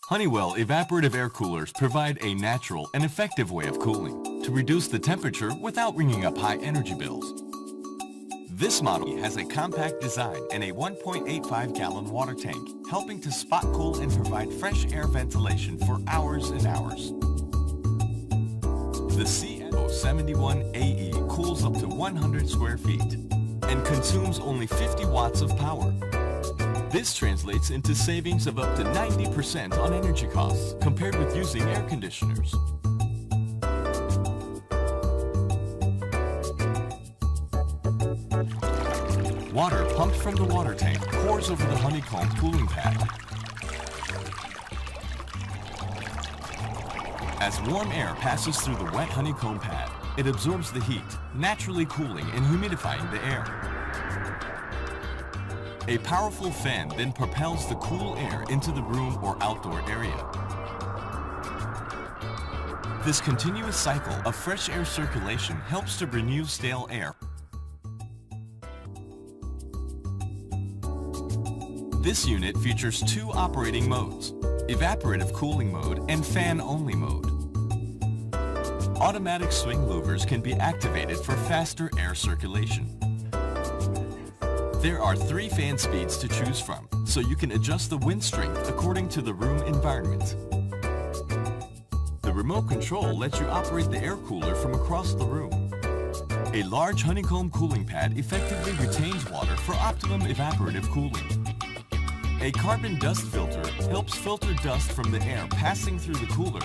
Honeywell evaporative air coolers provide a natural and effective way of cooling to reduce the temperature without ringing up high energy bills. This model has a compact design and a 1.85-gallon water tank, helping to spot cool and provide fresh air ventilation for hours and hours. The CO71AE cools up to 100 square feet and consumes only 50 watts of power. This translates into savings of up to 90% on energy costs compared with using air conditioners. Water pumped from the water tank pours over the honeycomb cooling pad. As warm air passes through the wet honeycomb pad, it absorbs the heat, naturally cooling and humidifying the air. A powerful fan then propels the cool air into the room or outdoor area. This continuous cycle of fresh air circulation helps to renew stale air. This unit features two operating modes, evaporative cooling mode and fan-only mode. Automatic swing louvers can be activated for faster air circulation. There are 3 fan speeds to choose from, so you can adjust the wind strength according to the room environment. The remote control lets you operate the air cooler from across the room. A large honeycomb cooling pad effectively retains water for optimum evaporative cooling. A carbon dust filter helps filter dust from the air passing through the cooler.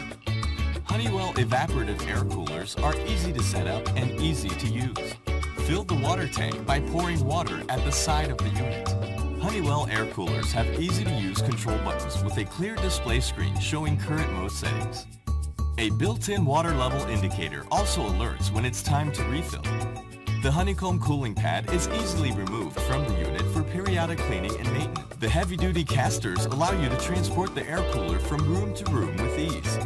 Honeywell evaporative air coolers are easy to set up and easy to use. Fill the water tank by pouring water at the side of the unit. Honeywell air coolers have easy-to-use control buttons with a clear display screen showing current mode settings. A built-in water level indicator also alerts when it's time to refill. The honeycomb cooling pad is easily removed from the unit for periodic cleaning and maintenance. The heavy-duty casters allow you to transport the air cooler from room to room with ease.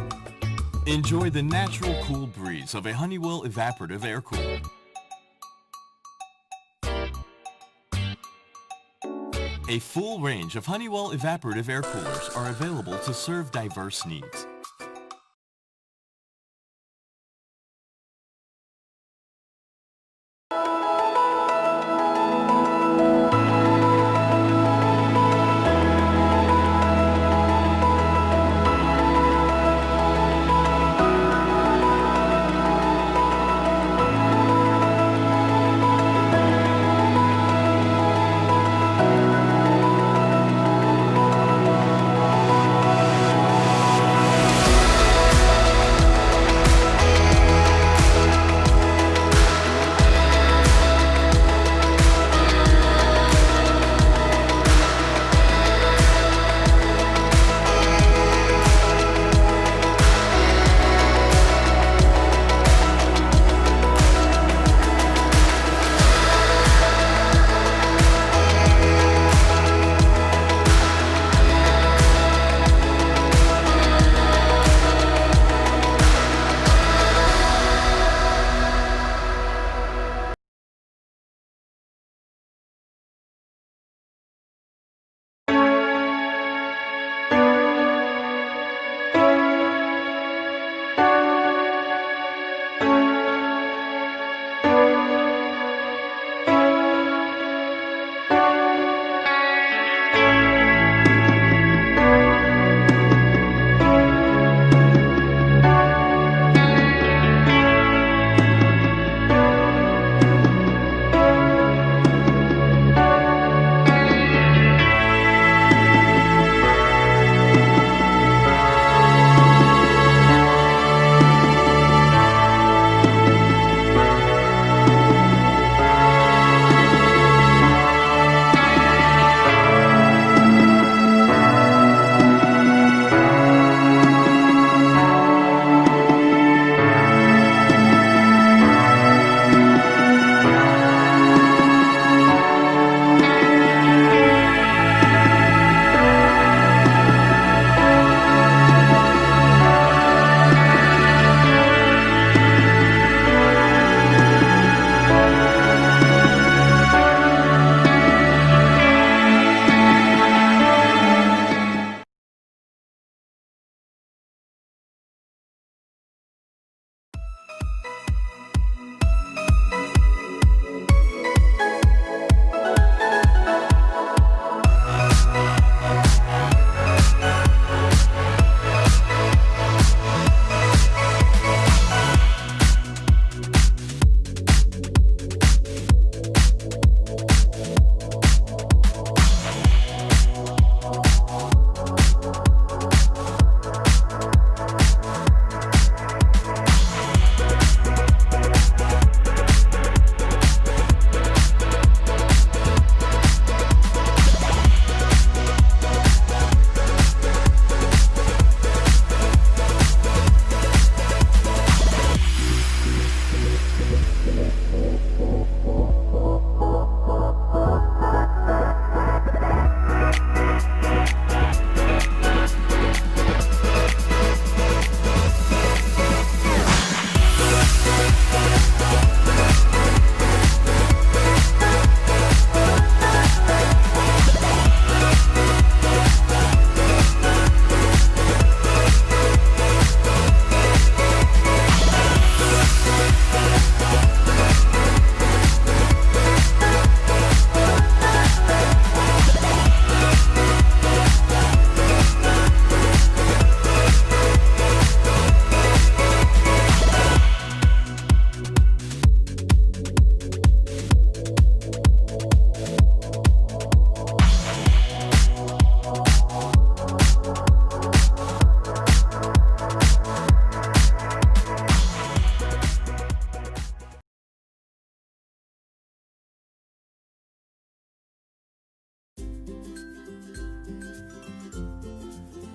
Enjoy the natural cool breeze of a Honeywell evaporative air cooler. A full range of Honeywell evaporative air coolers are available to serve diverse needs.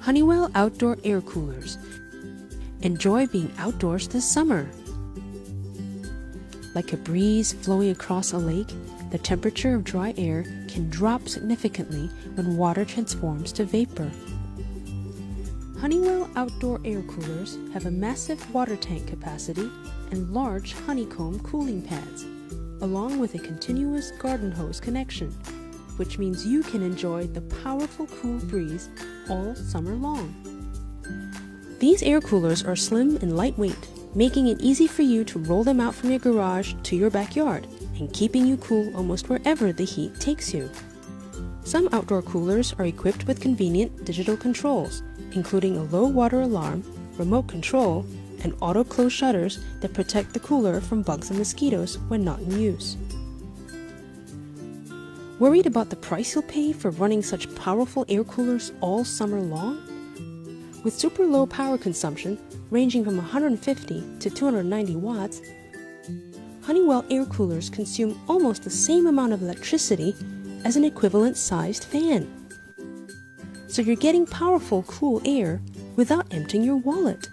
Honeywell Outdoor Air Coolers. Enjoy being outdoors this summer. Like a breeze flowing across a lake, the temperature of dry air can drop significantly when water transforms to vapor. Honeywell Outdoor Air Coolers have a massive water tank capacity and large honeycomb cooling pads, along with a continuous garden hose connection, which means you can enjoy the powerful cool breeze all summer long. These air coolers are slim and lightweight, making it easy for you to roll them out from your garage to your backyard and keeping you cool almost wherever the heat takes you. Some outdoor coolers are equipped with convenient digital controls, including a low water alarm, remote control, and auto-close shutters that protect the cooler from bugs and mosquitoes when not in use. Worried about the price you'll pay for running such powerful air coolers all summer long? With super low power consumption, ranging from 150 to 290 watts, Honeywell air coolers consume almost the same amount of electricity as an equivalent-sized fan. So you're getting powerful, cool air without emptying your wallet.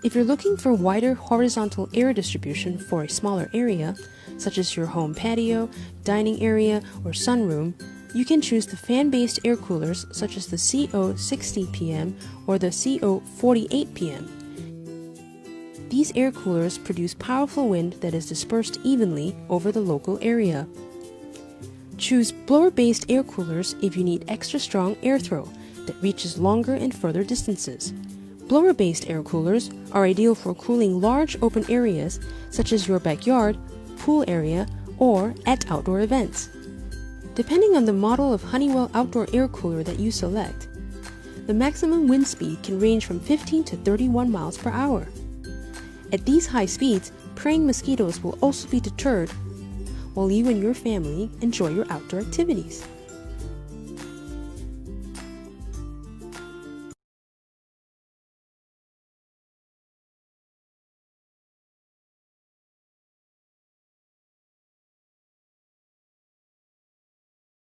If you're looking for wider horizontal air distribution for a smaller area, such as your home patio, dining area, or sunroom, you can choose the fan-based air coolers such as the CO60PM or the CO48PM. These air coolers produce powerful wind that is dispersed evenly over the local area. Choose blower-based air coolers if you need extra strong airthrow that reaches longer and further distances. Blower-based air coolers are ideal for cooling large open areas such as your backyard, pool area, or at outdoor events. Depending on the model of Honeywell outdoor air cooler that you select, the maximum wind speed can range from 15 to 31 miles per hour. At these high speeds, preying mosquitoes will also be deterred while you and your family enjoy your outdoor activities.